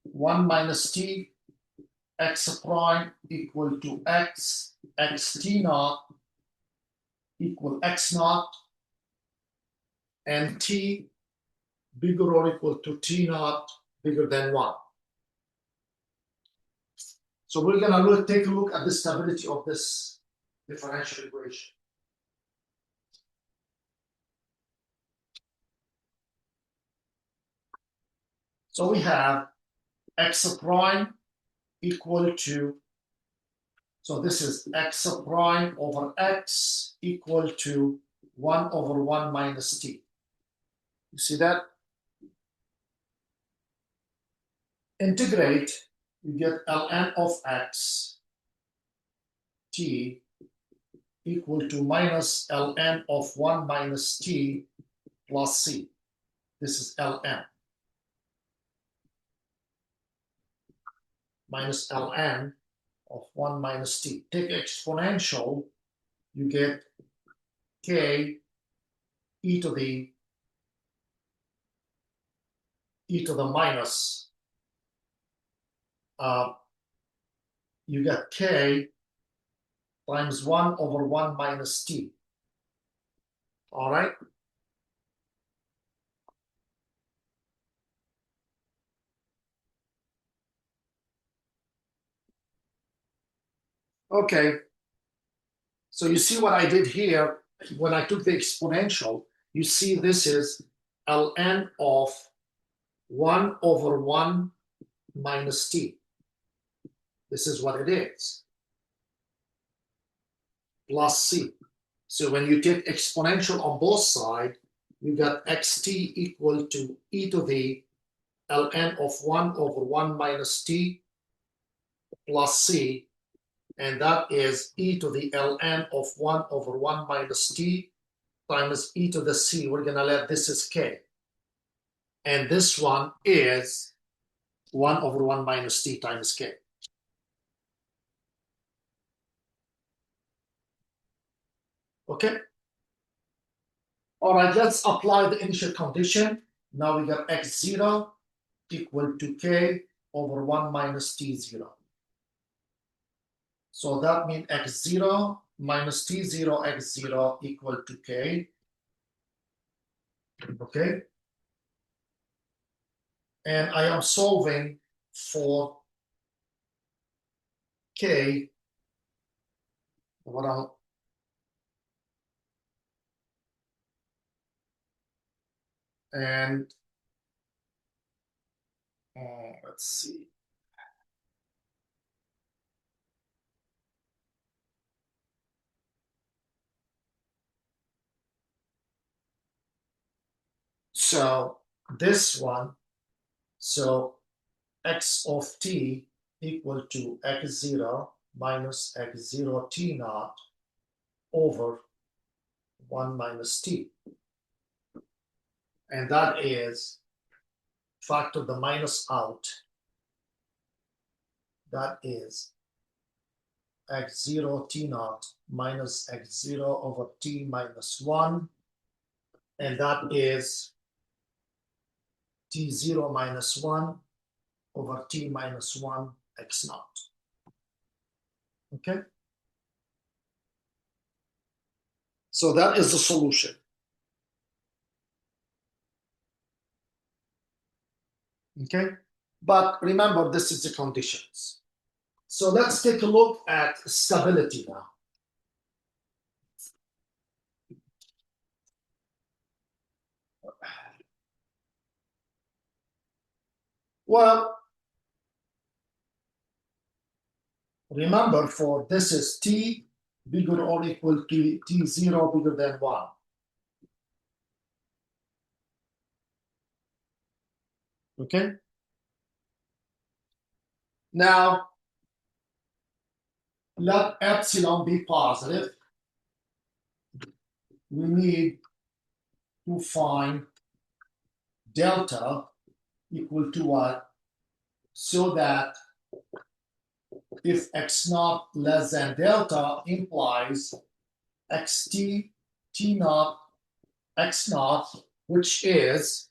1 minus t x prime equal to x t naught equal x naught, and t bigger or equal to t naught bigger than 1. So we're going to take a look at the stability of this differential equation. So we have x prime equal to, so this is x prime over x equal to 1 over 1 minus t. You see that? Integrate, you get ln of x t equal to minus ln of 1 minus t plus c. This is ln. Minus ln of 1 minus t. Take exponential, you get k e to the minus. You get k times 1 over 1 minus t. All right? Okay. So you see what I did here when I took the exponential. You see this is ln of 1 over 1 minus t. This is what it is. Plus c. So when you take exponential on both sides, you got xt equal to e to the ln of 1 over 1 minus t plus c, and that is e to the ln of 1 over 1 minus t times e to the c. We're going to let this is k. And this one is 1 over 1 minus t times k. Okay? All right, let's apply the initial condition. Now we got x0 equal to k over 1 minus t0. So that means x0 minus t0 x0 equal to k. Okay? And I am solving for k. And let's see. So this one, so x of t equal to x0 minus x0 t naught over 1 minus t. And that is, factor the minus out, that is x0 t naught minus x0 over t minus 1, and that is t0 minus 1 over t minus 1 x naught. Okay? So that is the solution. Okay? But remember, this is the conditions. So let's take a look at stability now. Well, remember, for this is t bigger or equal to t0 bigger than 1. Okay? Now, let epsilon be positive. We need to find delta equal to what? So that if x naught less than delta implies xt t naught x naught, which is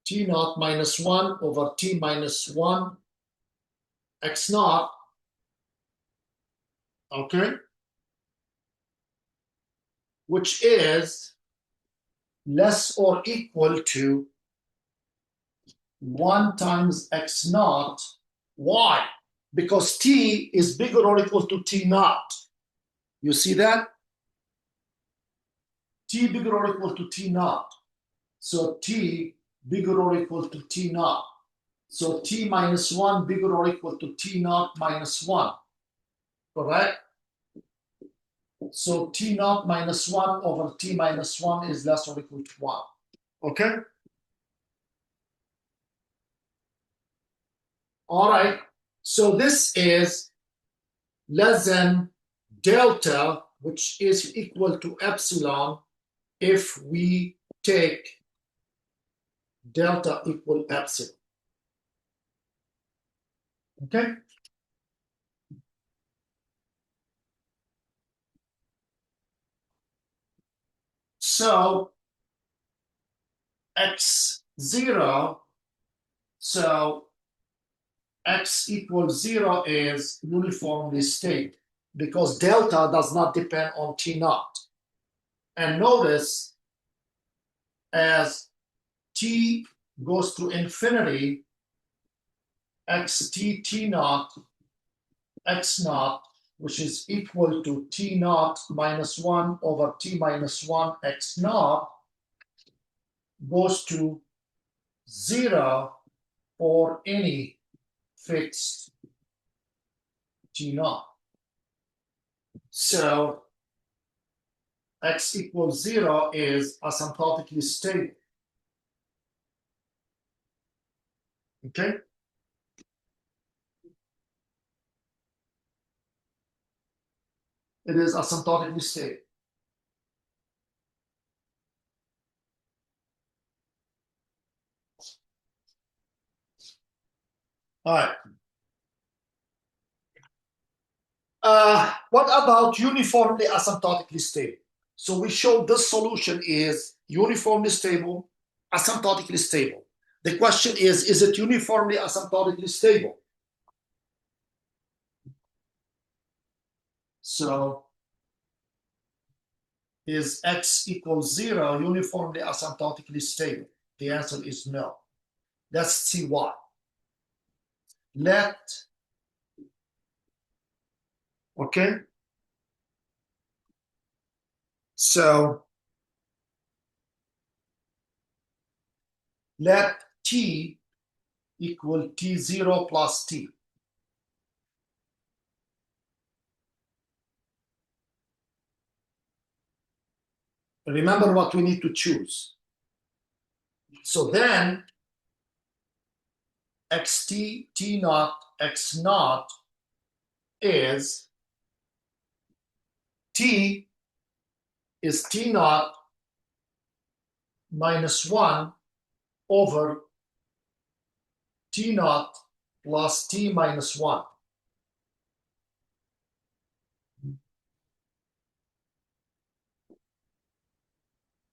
t naught minus 1 over t minus 1 x naught, okay, which is less or equal to 1 times x naught. Why? Because t is bigger or equal to t naught. You see that? T bigger or equal to t naught. So t bigger or equal to t naught. So t minus 1 bigger or equal to t naught minus 1. Correct? So t naught minus 1 over t minus 1 is less or equal to 1. Okay? All right. So this is less than delta, which is equal to epsilon, if we take delta equal epsilon. Okay? So x0, so x equals 0 is uniformly state because delta does not depend on t naught. And notice as t goes to infinity, xt t naught x naught, which is equal to t naught minus 1 over t minus 1 x naught, goes to 0 for any fixed t naught. So x equals 0 is asymptotically stable. Okay? It is asymptotically stable. All right. What about uniformly asymptotically stable? So we showed this solution is uniformly stable, asymptotically stable. The question is it uniformly asymptotically stable? So is x equals 0 uniformly asymptotically stable? The answer is no. Let's see why. Okay. So let t equal t0 plus t. Remember what we need to choose. So then xt t naught x naught is t is t naught minus 1 over t naught plus t minus 1.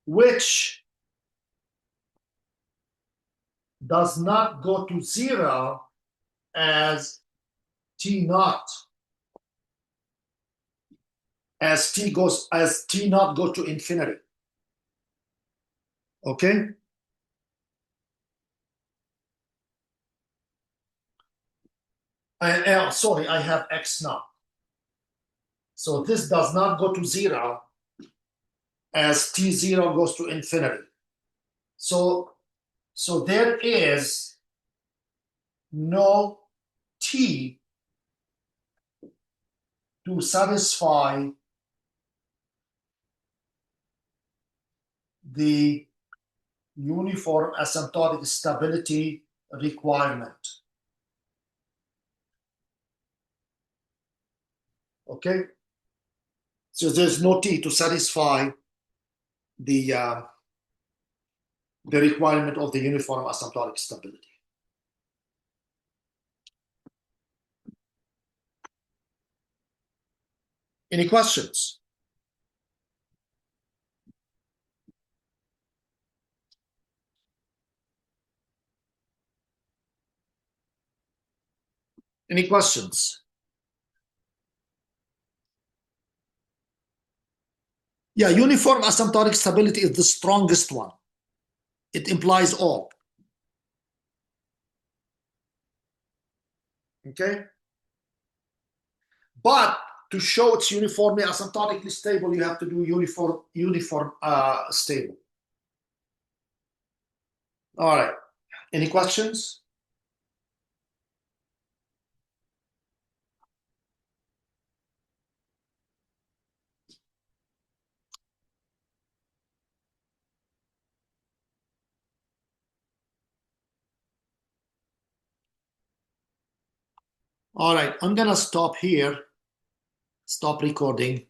Which does not go to 0 as t naught as t naught go to infinity. Okay? Sorry, I have x naught. So this does not go to 0 as t0 goes to infinity. So there is no t to satisfy the uniform asymptotic stability requirement. Okay? So there's no t to satisfy the requirement of the uniform asymptotic stability. Any questions? Any questions? Yeah, uniform asymptotic stability is the strongest one. It implies all. Okay? But to show it's uniformly asymptotically stable, you have to do uniform stable. All right. Any questions? All right. I'm going to stop here. Stop recording.